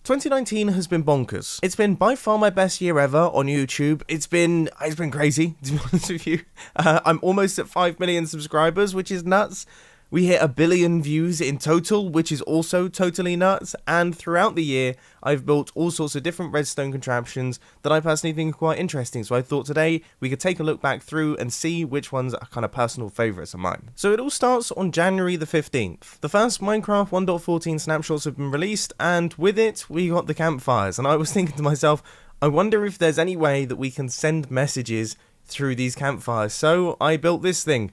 2019 has been bonkers. It's been by far my best year ever on YouTube. It's been crazy, to be honest with you. I'm almost at 5 million subscribers, which is nuts. We hit 1 billion views in total, which is also totally nuts. And throughout the year, I've built all sorts of different redstone contraptions that I personally think are quite interesting. So I thought today we could take a look back through and see which ones are kind of personal favorites of mine. So it all starts on January the 15th. The first Minecraft 1.14 snapshots have been released, and with it, we got the campfires. And I was thinking to myself, I wonder if there's any way that we can send messages through these campfires. So I built this thing,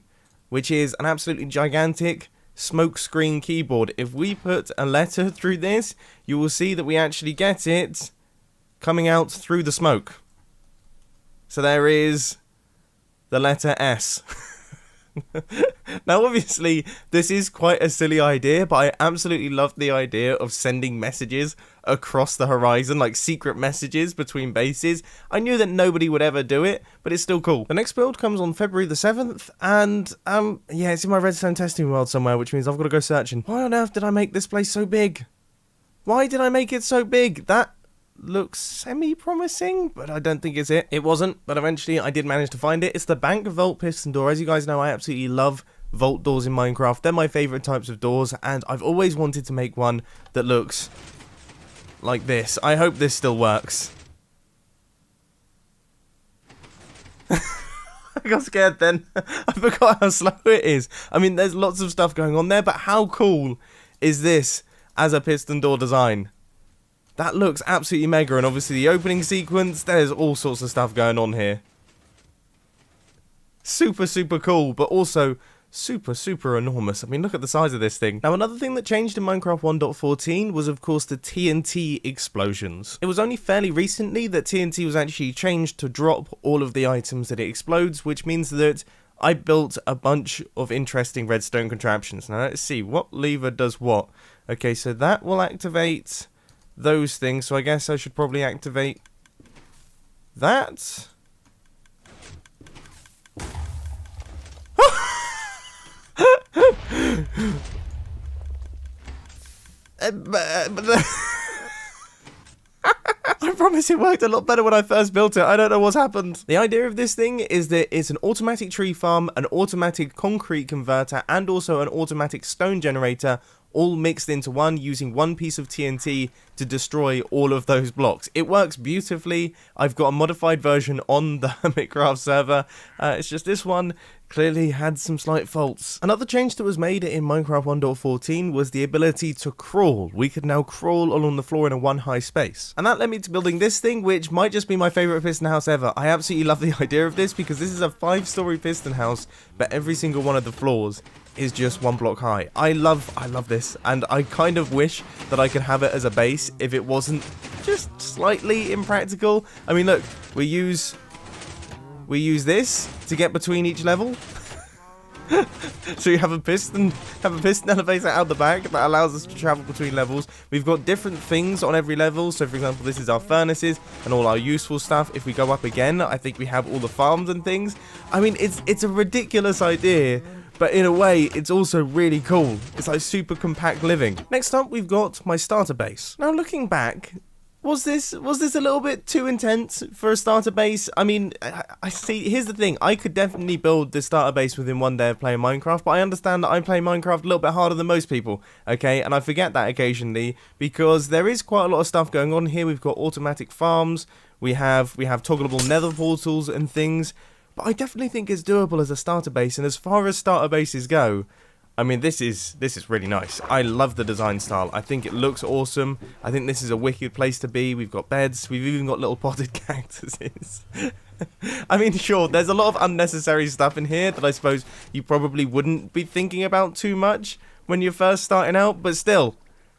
which is an absolutely gigantic smoke screen keyboard. If we put a letter through this, you will see that we actually get it coming out through the smoke. So there is the letter S. Now obviously this is quite a silly idea, but I absolutely love the idea of sending messages across the horizon, like secret messages between bases. I knew that nobody would ever do it, but it's still cool. The next build comes on February the 7th, and yeah, it's in my redstone testing world somewhere, which means I've got to go searching. Why on earth did I make this place so big? Why did I make it so big? That looks semi-promising, but I don't think it's it. It wasn't, but eventually I did manage to find it. It's the bank vault piston door. As you guys know, I absolutely love vault doors in Minecraft. They're my favorite types of doors, and I've always wanted to make one that looks like this. I hope this still works. I got scared then. I forgot how slow it is. I mean, there's lots of stuff going on there, but how cool is this as a piston door design? That looks absolutely mega, and obviously the opening sequence, there's all sorts of stuff going on here. Super, super cool, but also super, super enormous. I mean, look at the size of this thing. Now, another thing that changed in Minecraft 1.14 was, of course, the TNT explosions. It was only fairly recently that TNT was actually changed to drop all of the items that it explodes, which means that I built a bunch of interesting redstone contraptions. Now, let's see, what lever does what? Okay, so that will activate those things, so I guess I should probably activate that. I promise it worked a lot better when I first built it. I don't know what's happened. The idea of this thing is that it's an automatic tree farm, an automatic concrete converter, and also an automatic stone generator, all mixed into one, using one piece of TNT to destroy all of those blocks. It works beautifully. I've got a modified version on the Hermitcraft server. It's just this one clearly had some slight faults. Another change that was made in Minecraft 1.14 was the ability to crawl. We could now crawl along the floor in a one high space. And that led me to building this thing, which might just be my favorite piston house ever. I absolutely love the idea of this because this is a 5-story piston house, but every single one of the floors is just 1 block high. I love this, and I kind of wish that I could have it as a base if it wasn't just slightly impractical. I mean, look, we use this to get between each level. So you have a piston elevator out the back that allows us to travel between levels. We've got different things on every level. So for example, this is our furnaces and all our useful stuff. If we go up again, I think we have all the farms and things. I mean, it's a ridiculous idea, but in a way, it's also really cool. It's like super compact living. Next up, we've got my starter base. Now, looking back, was this a little bit too intense for a starter base? I mean, I see, here's the thing. I could definitely build the starter base within one day of playing Minecraft, but I understand that I play Minecraft a little bit harder than most people, okay? And I forget that occasionally because there is quite a lot of stuff going on here. We've got automatic farms. We have toggleable nether portals and things. But I definitely think it's doable as a starter base, and as far as starter bases go, I mean, this is really nice. I love the design style. I think it looks awesome. I think this is a wicked place to be. We've got beds. We've even got little potted cactuses. I mean, sure, there's a lot of unnecessary stuff in here that I suppose you probably wouldn't be thinking about too much when you're first starting out, but still,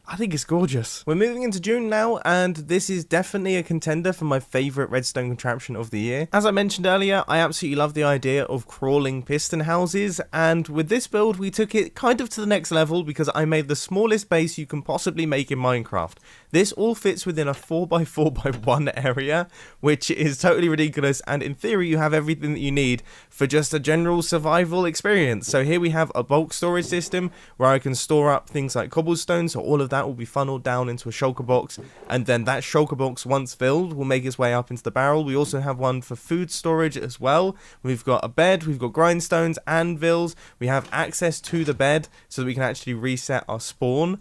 I think it's gorgeous. We're moving into June now, and this is definitely a contender for my favourite redstone contraption of the year. As I mentioned earlier, I absolutely love the idea of crawling piston houses, and with this build, we took it kind of to the next level because I made the smallest base you can possibly make in Minecraft. This all fits within a 4x4x1 area, which is totally ridiculous, and in theory, you have everything that you need for just a general survival experience. So here we have a bulk storage system where I can store up things like cobblestone, so all of that will be funneled down into a shulker box, and then that shulker box, once filled, will make its way up into the barrel. We also have one for food storage as well. We've got a bed, we've got grindstones, anvils. We have access to the bed so that we can actually reset our spawn.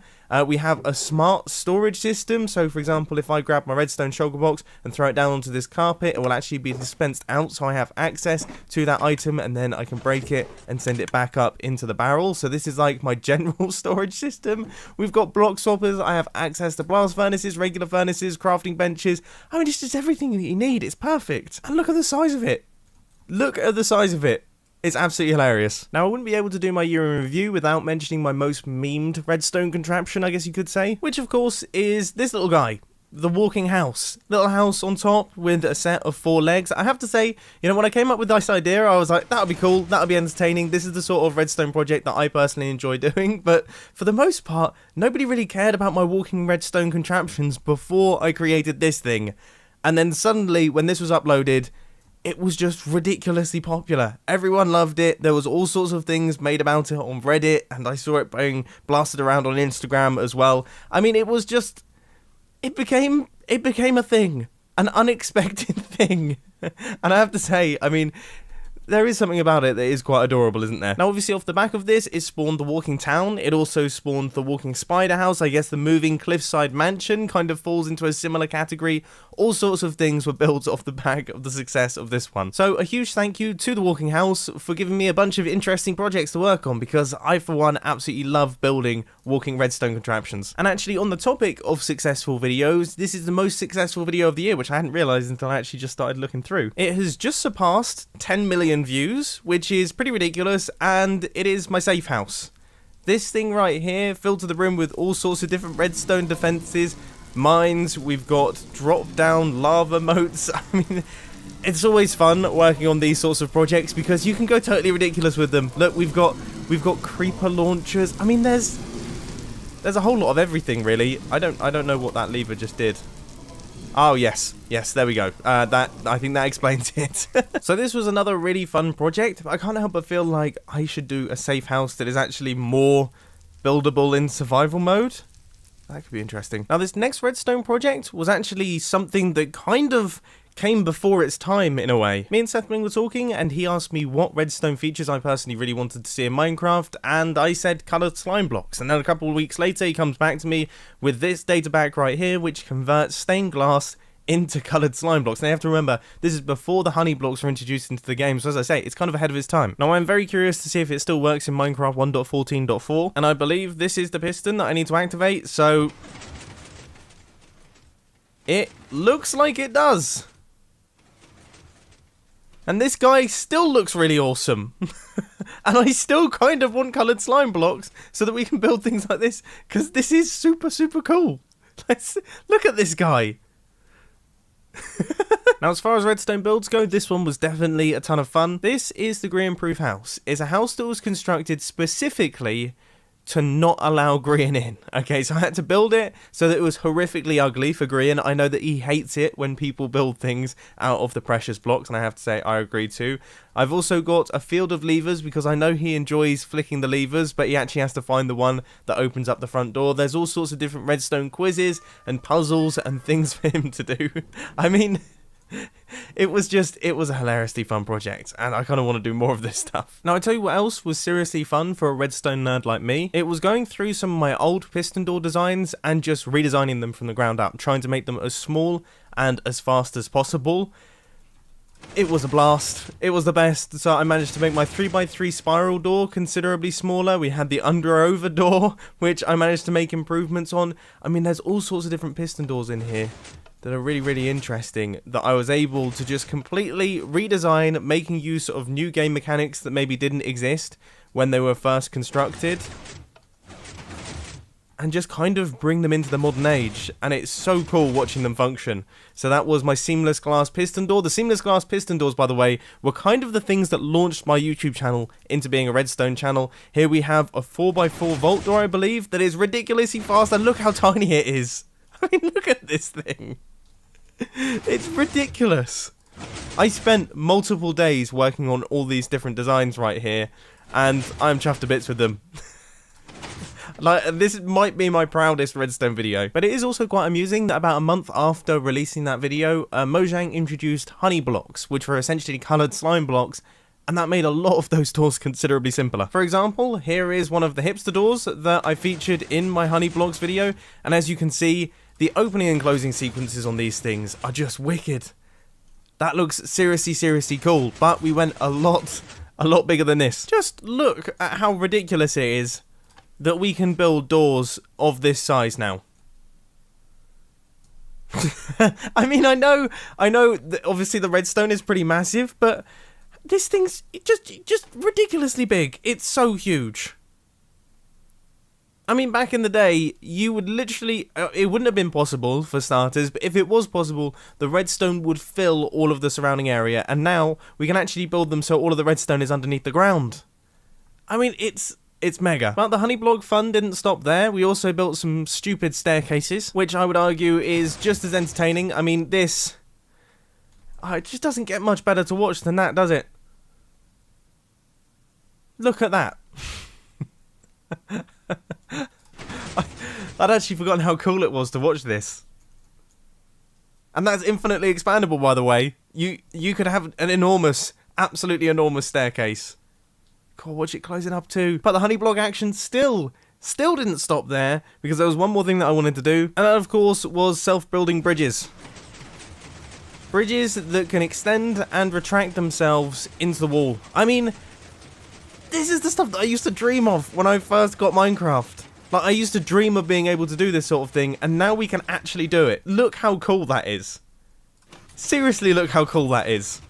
We have a smart storage system, so for example, if I grab my redstone shulker box and throw it down onto this carpet, it will actually be dispensed out, so I have access to that item, and then I can break it and send it back up into the barrel. So this is like my general storage system. We've got block swappers. I have access to blast furnaces, regular furnaces, crafting benches. I mean, it's just everything that you need. It's perfect. And look at the size of it. Look at the size of it. It's absolutely hilarious. Now, I wouldn't be able to do my year in review without mentioning my most memed redstone contraption, I guess you could say, which of course is this little guy, the walking house. Little house on top with a set of 4 legs. I have to say, you know, when I came up with this idea, I was like, that would be cool, that would be entertaining. This is the sort of redstone project that I personally enjoy doing, but for the most part, nobody really cared about my walking redstone contraptions before I created this thing. And then suddenly, when this was uploaded, it was just ridiculously popular. Everyone loved it. There was all sorts of things made about it on Reddit, and I saw it being blasted around on Instagram as well. I mean, it was just... It became a thing. An unexpected thing. And I have to say, I mean, there is something about it that is quite adorable, isn't there? Now, obviously, off the back of this, it spawned the walking town. It also spawned the walking spider house. I guess the moving cliffside mansion kind of falls into a similar category. All sorts of things were built off the back of the success of this one. So, a huge thank you to the walking house for giving me a bunch of interesting projects to work on, because I, for one, absolutely love building walking redstone contraptions. And actually, on the topic of successful videos, this is the most successful video of the year, which I hadn't realized until I actually just started looking through. It has just surpassed 10 million views, which is pretty ridiculous, and it is my safe house. This thing right here, filled to the brim with all sorts of different redstone defenses, mines, we've got drop down lava moats. I mean, it's always fun working on these sorts of projects because you can go totally ridiculous with them. Look, we've got creeper launchers. I mean, there's a whole lot of everything, really. I don't know what that lever just did. Oh, yes, there we go. I think that explains it. So this was another really fun project. I can't help but feel like I should do a safe house that is actually more buildable in survival mode. That could be interesting. Now, this next redstone project was actually something that kind of came before its time, in a way. Me and Seth Ming were talking, and he asked me what redstone features I personally really wanted to see in Minecraft, and I said coloured slime blocks. And then a couple of weeks later, he comes back to me with this data pack right here, which converts stained glass into coloured slime blocks. Now, you have to remember, this is before the honey blocks were introduced into the game, so as I say, it's kind of ahead of its time. Now, I'm very curious to see if it still works in Minecraft 1.14.4, and I believe this is the piston that I need to activate, so it looks like it does. And this guy still looks really awesome. And I still kind of want coloured slime blocks so that we can build things like this, because this is super, super cool. Let's look at this guy. Now, as far as redstone builds go, this one was definitely a ton of fun. This is the Grian-proof house. It's a house that was constructed specifically to not allow Grian in. Okay, so I had to build it so that it was horrifically ugly for Grian. I know that he hates it when people build things out of the precious blocks, and I have to say I agree too. I've also got a field of levers because I know he enjoys flicking the levers, but he actually has to find the one that opens up the front door. There's all sorts of different redstone quizzes and puzzles and things for him to do. I mean, it was a hilariously fun project, and I kind of want to do more of this stuff. Now, I tell you what else was seriously fun for a redstone nerd like me. It was going through some of my old piston door designs and just redesigning them from the ground up, trying to make them as small and as fast as possible. It was a blast. It was the best. So I managed to make my 3x3 spiral door considerably smaller. We had the under-over door, which I managed to make improvements on. I mean, there's all sorts of different piston doors in here that are really, really interesting that I was able to just completely redesign, making use of new game mechanics that maybe didn't exist when they were first constructed, and just kind of bring them into the modern age. And it's so cool watching them function. So that was my seamless glass piston door. The seamless glass piston doors, by the way, were kind of the things that launched my YouTube channel into being a redstone channel. Here we have a 4x4 vault door, I believe, that is ridiculously fast, and look how tiny it is. I mean, look at this thing. It's ridiculous. I spent multiple days working on all these different designs right here, and I'm chuffed to bits with them. Like, this might be my proudest redstone video. But it is also quite amusing that about a month after releasing that video, Mojang introduced honey blocks, which were essentially coloured slime blocks, and that made a lot of those doors considerably simpler. For example, here is one of the hipster doors that I featured in my honey blocks video, and as you can see, the opening and closing sequences on these things are just wicked. That looks seriously cool, but we went a lot bigger than this. Just look at how ridiculous it is that we can build doors of this size now. I mean, I know that obviously the redstone is pretty massive, but this thing's just ridiculously big. It's so huge. I mean, back in the day, you would literally... it wouldn't have been possible, for starters, but if it was possible, the redstone would fill all of the surrounding area, and now we can actually build them so all of the redstone is underneath the ground. I mean, it's mega. But the honey block fun didn't stop there. We also built some stupid staircases, which I would argue is just as entertaining. I mean, this... it just doesn't get much better to watch than that, does it? Look at that. I'd actually forgotten how cool it was to watch this. And that's infinitely expandable, by the way. You could have an enormous, absolutely enormous staircase. God, watch it closing up too. But the honey block action still didn't stop there, because there was one more thing that I wanted to do, and that of course was self-building bridges. Bridges that can extend and retract themselves into the wall. I mean, this is the stuff that I used to dream of when I first got Minecraft. Like, I used to dream of being able to do this sort of thing, and now we can actually do it. Look how cool that is. Seriously, look how cool that is.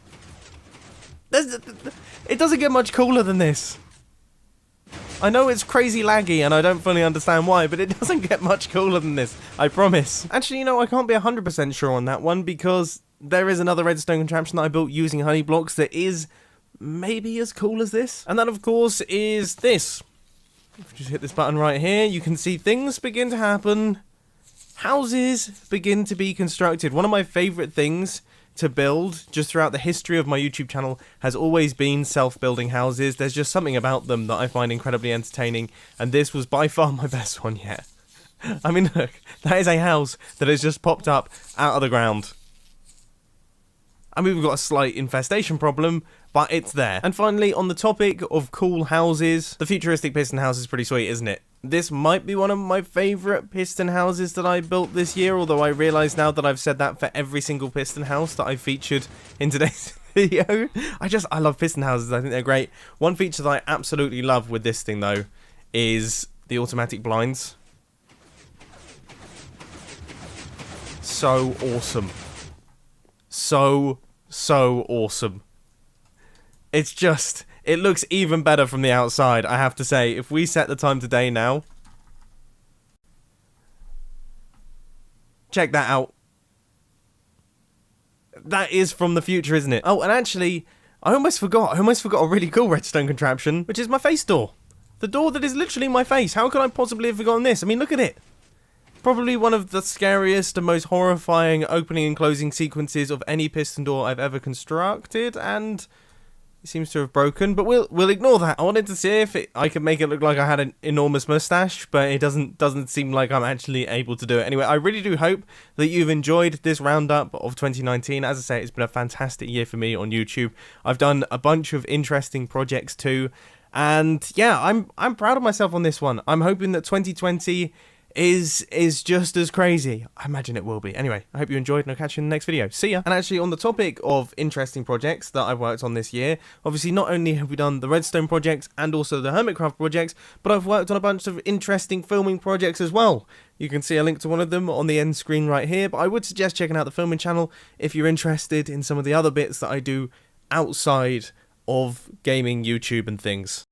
It doesn't get much cooler than this. I know it's crazy laggy, and I don't fully understand why, but it doesn't get much cooler than this. I promise. Actually, you know, I can't be 100% sure on that one, because there is another redstone contraption that I built using honey blocks that is maybe as cool as this. And that, of course, is this. If you just hit this button right here, you can see things begin to happen. Houses begin to be constructed. One of my favourite things to build just throughout the history of my YouTube channel has always been self-building houses. There's just something about them that I find incredibly entertaining, and this was by far my best one yet. I mean, look, that is a house that has just popped up out of the ground. I mean, we've got a slight infestation problem, but it's there. And finally, on the topic of cool houses, the futuristic piston house is pretty sweet, isn't it? This might be one of my favourite piston houses that I built this year, although I realise now that I've said that for every single piston house that I featured in today's video. I love piston houses. I think they're great. One feature that I absolutely love with this thing, though, is the automatic blinds. So awesome. So awesome. It's just, it looks even better from the outside, I have to say. If we set the time today now, check that out. That is from the future, isn't it? Oh, and actually, I almost forgot a really cool redstone contraption, which is my face door. The door that is literally my face. How could I possibly have forgotten this? I mean, look at it. Probably one of the scariest and most horrifying opening and closing sequences of any piston door I've ever constructed, and it seems to have broken, but we'll ignore that. I wanted to see if I could make it look like I had an enormous mustache, but it doesn't seem like I'm actually able to do it. Anyway, I really do hope that you've enjoyed this roundup of 2019. As I say, it's been a fantastic year for me on YouTube. I've done a bunch of interesting projects too, and yeah, I'm proud of myself on this one. I'm hoping that 2020 is just as crazy. I imagine it will be. Anyway, I hope you enjoyed, and I'll catch you in the next video. See ya! And actually, on the topic of interesting projects that I've worked on this year, obviously not only have we done the redstone projects and also the hermitcraft projects, but I've worked on a bunch of interesting filming projects as well. You can see a link to one of them on the end screen right here, but I would suggest checking out the filming channel if you're interested in some of the other bits that I do outside of gaming, YouTube and things.